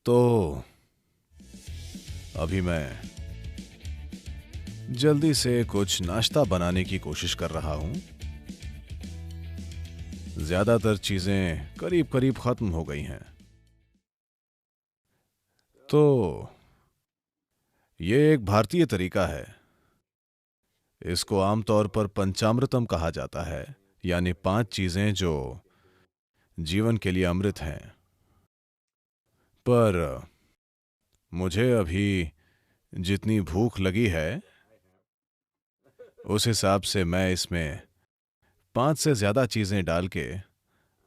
तो अभी मैं जल्दी से कुछ नाश्ता बनाने की कोशिश कर रहा हूं। ज्यादातर चीजें करीब करीब खत्म हो गई हैं। तो ये एक भारतीय तरीका है। इसको आमतौर पर पंचामृतम कहा जाता है, यानी 5 चीजें जो जीवन के लिए अमृत हैं। पर मुझे अभी जितनी भूख लगी है उस हिसाब से मैं इसमें 5 से ज्यादा चीजें डाल के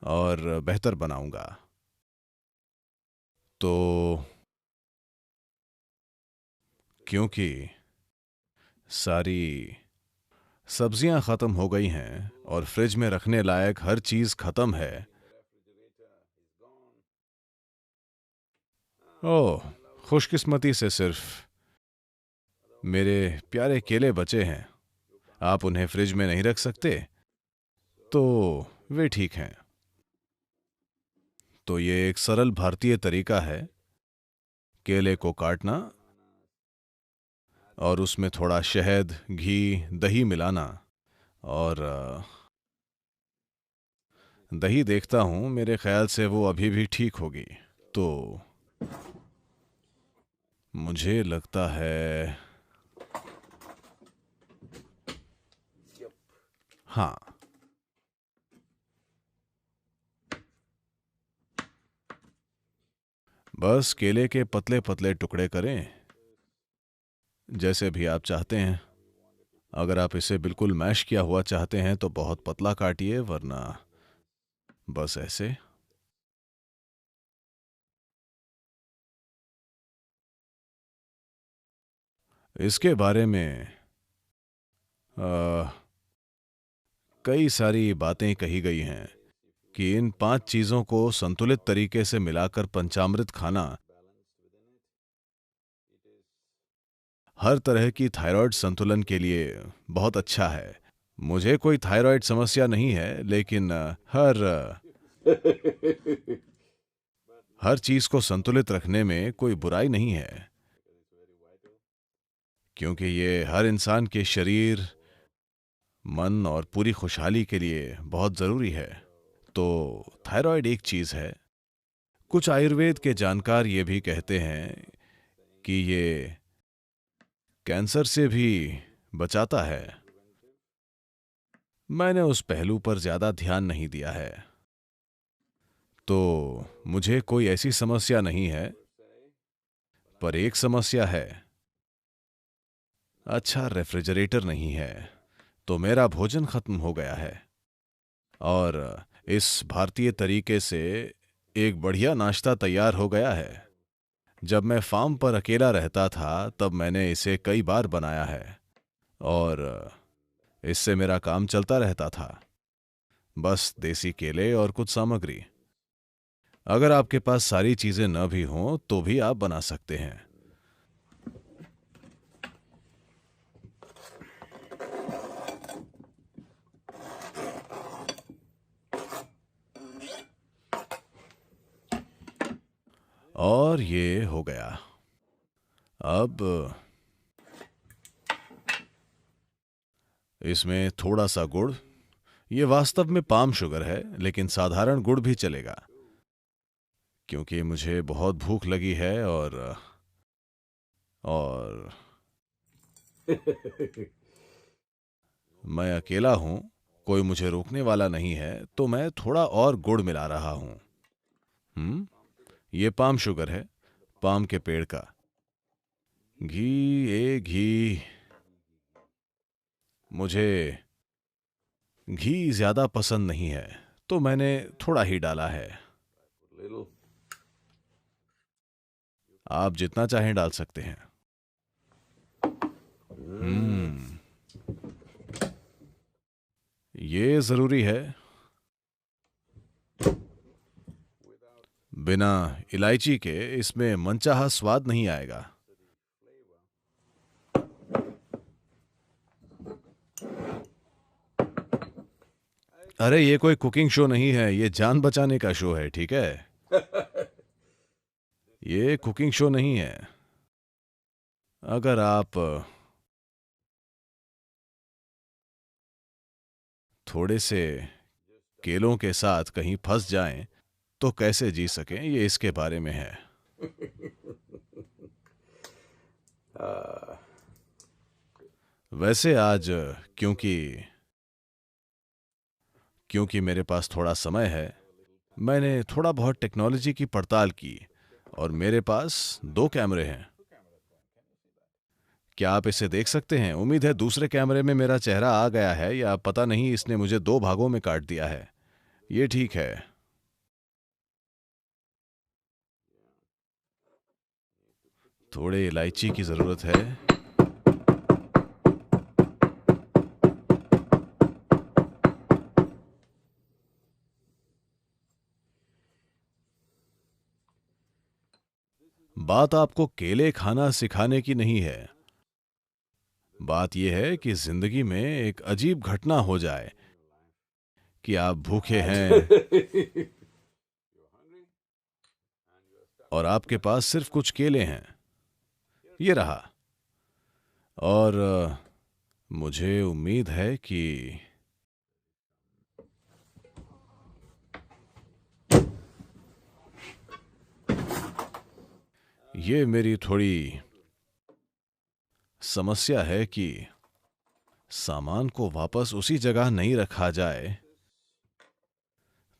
और बेहतर बनाऊंगा। तो क्योंकि सारी सब्जियां खत्म हो गई हैं और फ्रिज में रखने लायक हर चीज खत्म है। ओह, खुशकिस्मती से सिर्फ मेरे प्यारे केले बचे हैं। आप उन्हें फ्रिज में नहीं रख सकते, तो वे ठीक हैं। तो ये एक सरल भारतीय तरीका है। केले को काटना और उसमें थोड़ा शहद, घी, दही मिलाना। और दही देखता हूं, मेरे ख्याल से वो अभी भी ठीक होगी। तो मुझे लगता है हाँ। बस केले के पतले पतले टुकड़े करें, जैसे भी आप चाहते हैं। अगर आप इसे बिल्कुल मैश किया हुआ चाहते हैं तो बहुत पतला काटिए, वरना बस ऐसे। इसके बारे में आ, कई सारी बातें कही गई हैं कि इन 5 चीजों को संतुलित तरीके से मिलाकर पंचामृत खाना हर तरह की थायराइड संतुलन के लिए बहुत अच्छा है। मुझे कोई थायराइड समस्या नहीं है, लेकिन हर चीज को संतुलित रखने में कोई बुराई नहीं है, क्योंकि ये हर इंसान के शरीर, मन और पूरी खुशहाली के लिए बहुत जरूरी है। तो थायराइड एक चीज है। कुछ आयुर्वेद के जानकार ये भी कहते हैं कि ये कैंसर से भी बचाता है। मैंने उस पहलू पर ज्यादा ध्यान नहीं दिया है। तो मुझे कोई ऐसी समस्या नहीं है। पर एक समस्या है, अच्छा रेफ्रिजरेटर नहीं है। तो मेरा भोजन खत्म हो गया है। और इस भारतीय तरीके से एक बढ़िया नाश्ता तैयार हो गया है। जब मैं फार्म पर अकेला रहता था तब मैंने इसे कई बार बनाया है, और इससे मेरा काम चलता रहता था। बस देसी केले और कुछ सामग्री। अगर आपके पास सारी चीजें न भी हों तो भी आप बना सकते हैं। और ये हो गया। अब इसमें थोड़ा सा गुड़। ये वास्तव में पाम शुगर है, लेकिन साधारण गुड़ भी चलेगा, क्योंकि मुझे बहुत भूख लगी है। और मैं अकेला हूं, कोई मुझे रोकने वाला नहीं है, तो मैं थोड़ा और गुड़ मिला रहा हूं। ये पाम शुगर है, पाम के पेड़ का। घी मुझे घी ज्यादा पसंद नहीं है, तो मैंने थोड़ा ही डाला है। आप जितना चाहें डाल सकते हैं। हम्म ये जरूरी है। बिना इलायची के इसमें मनचाहा स्वाद नहीं आएगा। अरे, ये कोई कुकिंग शो नहीं है, ये जान बचाने का शो है, ठीक है? ये कुकिंग शो नहीं है। अगर आप थोड़े से केलों के साथ कहीं फंस जाएं तो कैसे जी सकें, ये इसके बारे में है। वैसे आज क्योंकि क्योंकि मेरे पास थोड़ा समय है, मैंने थोड़ा बहुत टेक्नोलॉजी की पड़ताल की और मेरे पास 2 कैमरे हैं। क्या आप इसे देख सकते हैं? उम्मीद है दूसरे कैमरे में मेरा चेहरा आ गया है, या पता नहीं इसने मुझे 2 भागों में काट दिया है। ये ठीक है। थोड़े इलायची की जरूरत है। बात आपको केले खाना सिखाने की नहीं है। बात यह है कि जिंदगी में एक अजीब घटना हो जाए कि आप भूखे हैं और आपके पास सिर्फ कुछ केले हैं। ये रहा। और मुझे उम्मीद है कि ये मेरी थोड़ी समस्या है कि सामान को वापस उसी जगह नहीं रखा जाए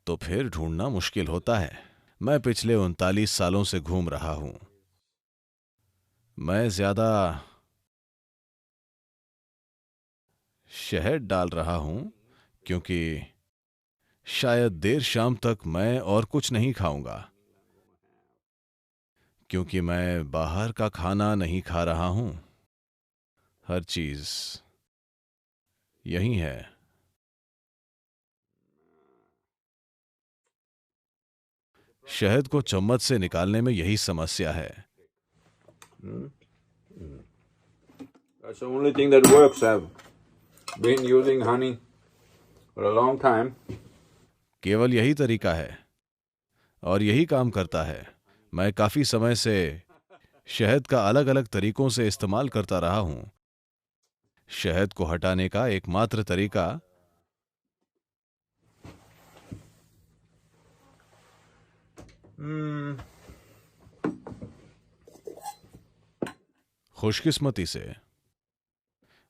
तो फिर ढूंढना मुश्किल होता है। मैं पिछले 39 सालों से घूम रहा हूं। मैं ज्यादा शहद डाल रहा हूं क्योंकि शायद देर शाम तक मैं और कुछ नहीं खाऊंगा, क्योंकि मैं बाहर का खाना नहीं खा रहा हूं। हर चीज यही है। शहद को चम्मच से निकालने में यही समस्या है। That's the only thing that works. I've been using honey for a long time. केवल यही तरीका है और यही काम करता है। मैं काफी समय से शहद का अलग अलग तरीकों से इस्तेमाल करता रहा हूं। शहद को हटाने का एकमात्र तरीका खुशकिस्मती से,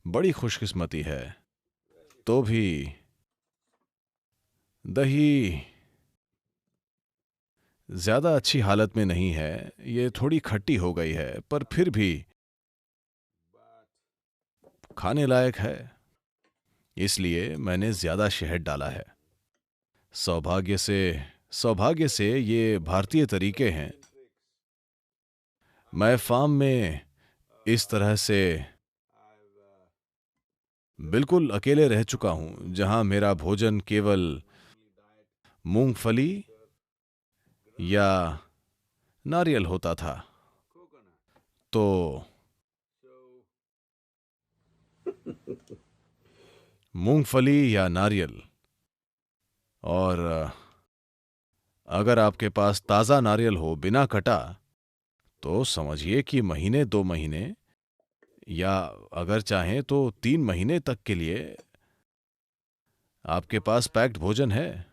बड़ी खुशकिस्मती है, तो भी दही ज्यादा अच्छी हालत में नहीं है। ये थोड़ी खट्टी हो गई है, पर फिर भी खाने लायक है। इसलिए मैंने ज्यादा शहद डाला है। सौभाग्य से ये भारतीय तरीके हैं। मैं फार्म में इस तरह से बिल्कुल अकेले रह चुका हूं, जहां मेरा भोजन केवल मूंगफली या नारियल होता था। तो मूंगफली या नारियल, और अगर आपके पास ताजा नारियल हो बिना कटा, तो समझिए कि महीने 2 महीने, या अगर चाहें तो 3 महीने तक के लिए आपके पास पैक्ड भोजन है।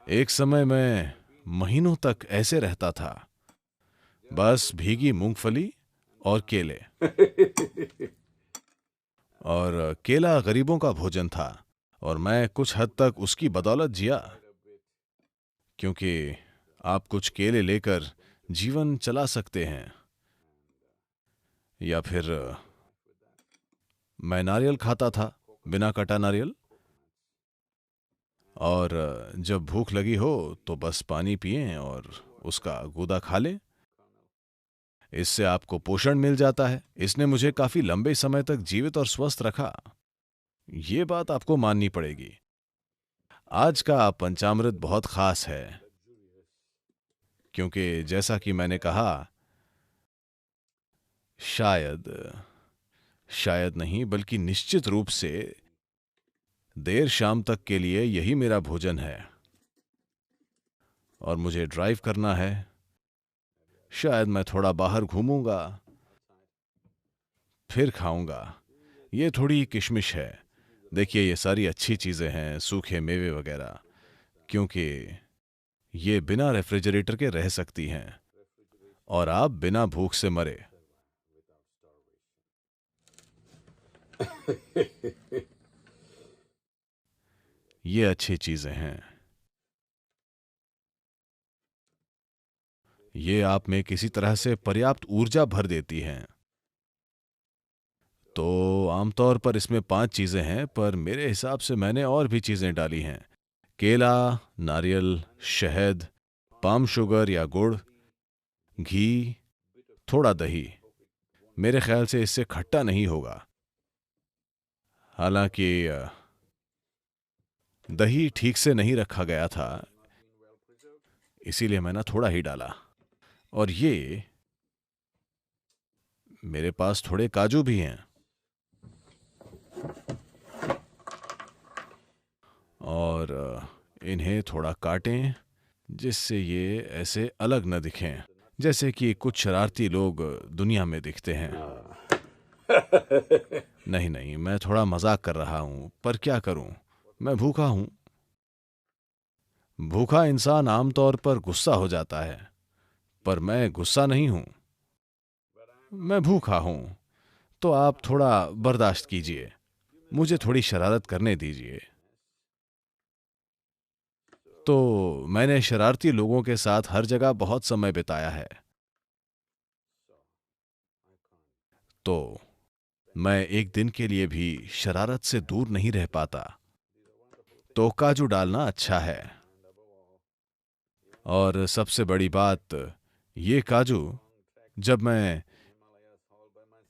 एक समय मैं महीनों तक ऐसे रहता था, बस भीगी मूंगफली और केले। और केला गरीबों का भोजन था और मैं कुछ हद तक उसकी बदौलत जिया, क्योंकि आप कुछ केले लेकर जीवन चला सकते हैं। या फिर मैं नारियल खाता था, बिना कटा नारियल। और जब भूख लगी हो तो बस पानी पिएं और उसका गूदा खा लें। इससे आपको पोषण मिल जाता है। इसने मुझे काफी लंबे समय तक जीवित और स्वस्थ रखा। ये बात आपको माननी पड़ेगी। आज का पंचामृत बहुत खास है, क्योंकि जैसा कि मैंने कहा, शायद शायद नहीं बल्कि निश्चित रूप से देर शाम तक के लिए यही मेरा भोजन है। और मुझे ड्राइव करना है, शायद मैं थोड़ा बाहर घूमूंगा, फिर खाऊंगा। ये थोड़ी किशमिश है। देखिए, ये सारी अच्छी चीज़ें हैं, सूखे मेवे वगैरह, क्योंकि ये बिना रेफ्रिजरेटर के रह सकती हैं और आप बिना भूख से मरे। ये अच्छी चीज़ें हैं। ये आप में किसी तरह से पर्याप्त ऊर्जा भर देती हैं। तो आमतौर पर इसमें 5 चीज़ें हैं, पर मेरे हिसाब से मैंने और भी चीज़ें डाली हैं। केला, नारियल, शहद, पाम शुगर या गुड़, घी, थोड़ा दही। मेरे ख्याल से इससे खट्टा नहीं होगा। हालांकि दही ठीक से नहीं रखा गया था, इसीलिए मैंने थोड़ा ही डाला। और ये मेरे पास थोड़े काजू भी हैं, और इन्हें थोड़ा काटें जिससे ये ऐसे अलग न दिखें, जैसे कि कुछ शरारती लोग दुनिया में दिखते हैं। नहीं नहीं, मैं थोड़ा मजाक कर रहा हूं, पर क्या करूं, मैं भूखा हूं। भूखा इंसान आमतौर पर गुस्सा हो जाता है, पर मैं गुस्सा नहीं हूं, मैं भूखा हूं। तो आप थोड़ा बर्दाश्त कीजिए, मुझे थोड़ी शरारत करने दीजिए। तो मैंने शरारती लोगों के साथ हर जगह बहुत समय बिताया है, तो मैं एक दिन के लिए भी शरारत से दूर नहीं रह पाता। तो काजू डालना अच्छा है। और सबसे बड़ी बात, ये काजू, जब मैं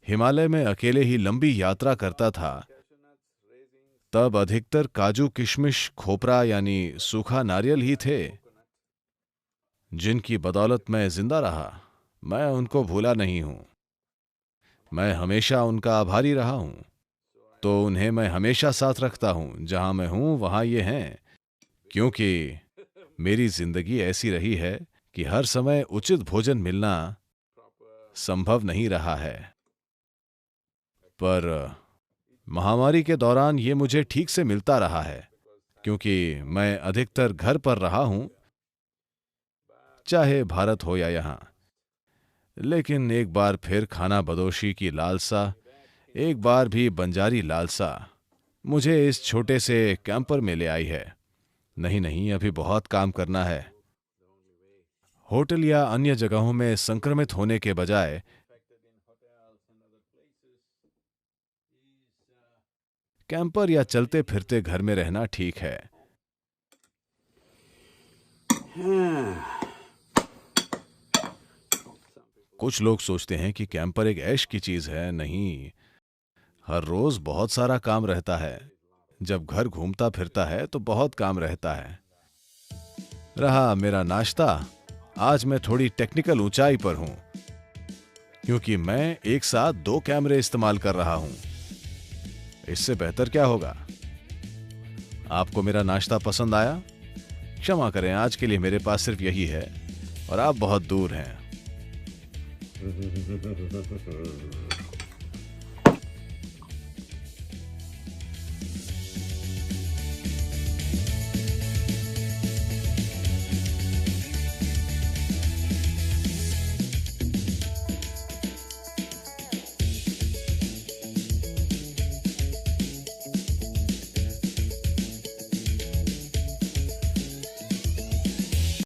हिमालय में अकेले ही लंबी यात्रा करता था, तब अधिकतर काजू, किशमिश, खोपरा यानी सूखा नारियल ही थे जिनकी बदौलत मैं जिंदा रहा। मैं उनको भूला नहीं हूं, मैं हमेशा उनका आभारी रहा हूं। तो उन्हें मैं हमेशा साथ रखता हूं, जहां मैं हूं वहां ये हैं, क्योंकि मेरी जिंदगी ऐसी रही है कि हर समय उचित भोजन मिलना संभव नहीं रहा है। पर महामारी के दौरान ये मुझे ठीक से मिलता रहा है, क्योंकि मैं अधिकतर घर पर रहा हूं, चाहे भारत हो या यहां। लेकिन एक बार फिर खाना बदोशी की लालसा, एक बार भी बंजारी लालसा, मुझे इस छोटे से कैंपर में ले आई है। नहीं नहीं, अभी बहुत काम करना है। होटल या अन्य जगहों में संक्रमित होने के बजाय कैंपर या चलते फिरते घर में रहना ठीक है। कुछ लोग सोचते हैं कि कैंपर एक ऐश की चीज है। नहीं, हर रोज बहुत सारा काम रहता है। जब घर घूमता फिरता है तो बहुत काम रहता है। रहा मेरा नाश्ता, आज मैं थोड़ी टेक्निकल ऊंचाई पर हूं, क्योंकि मैं एक साथ 2 कैमरे इस्तेमाल कर रहा हूं। इससे बेहतर क्या होगा। आपको मेरा नाश्ता पसंद आया? क्षमा करें, आज के लिए मेरे पास सिर्फ यही है और आप बहुत दूर हैं।